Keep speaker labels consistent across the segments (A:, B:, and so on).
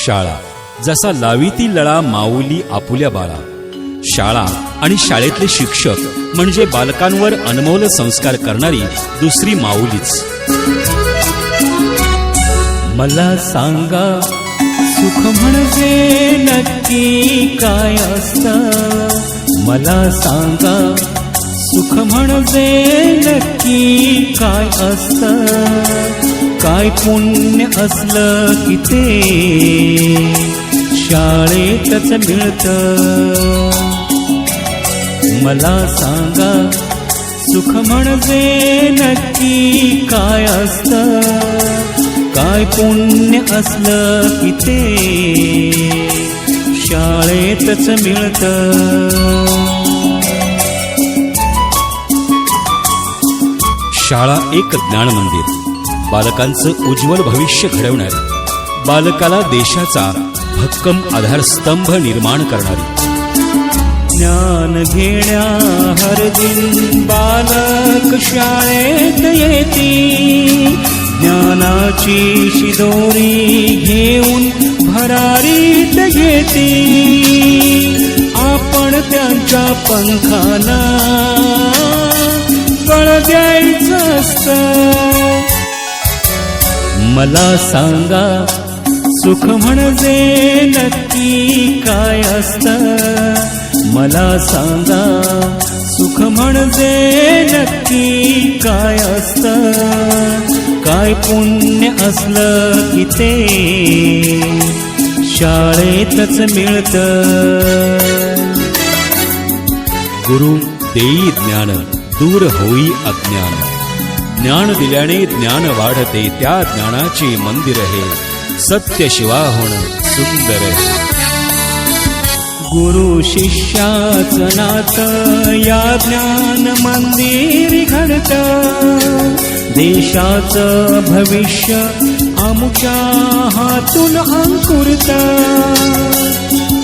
A: शाळा जसा लावी ती लळा माऊली आपुल्या बाळा. शाळा आणि शाळेतले शिक्षक म्हणजे बालकांवर अनमोल संस्कार करणारी दुसरी माऊलीच.
B: मला सांगा सुख म्हणजे नक्की काय असतं. मला सांगा सुख म्हणजे नक्की काय असतं. काय पुण्य असलं की ते शाळेतच मिळतं. मला सांगा सुख म्हणजे नक्की काय असतं. काय पुण्य असलं की ते शाळेतच मिळतं.
A: शाळा एक ज्ञान मंदिर, बालकांचं उज्ज्वल भविष्य घडवणारी, बालकाला देशाचा भक्कम आधारस्तंभ निर्माण करणारी.
B: ज्ञान घेण्या हर दिन बालक शाळेत येती. ज्ञानाची शिदोरी घेऊन भरारीत घेती. आपण त्यांच्या पंखाला बळ द्यायचं असतं. मला सांगा सुख म्हणजे नक्की काय असतं. मला सांगा सुख म्हणजे नक्की काय असतं. काय पुण्य असलं की ते शाळेतच मिळतं.
A: गुरु देई ज्ञान दूर होई अज्ञान. ज्ञान दिल्याने ज्ञान वाढते, त्या ज्ञानाचे मंदिर हे सत्य शिवाहून सुंदर हे.
B: गुरु शिष्याचं नातं या ज्ञान मंदिर घडतं. देशाचं भविष्य आमच्या हातून अंकुरतं.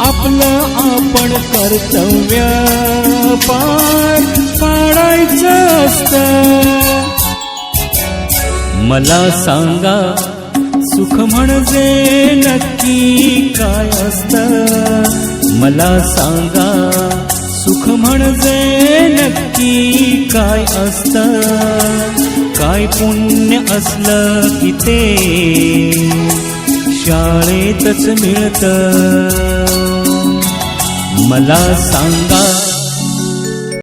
B: आपलं आपण कर्तव्य पार पाडायचं असतं. मला सांगा सुख म्हणजे नक्की काय असतं. मला सांगा सुख म्हणजे नक्की काय असतं. काय पुण्य असलं की ते शाळेतच मिळतं. मला सांगा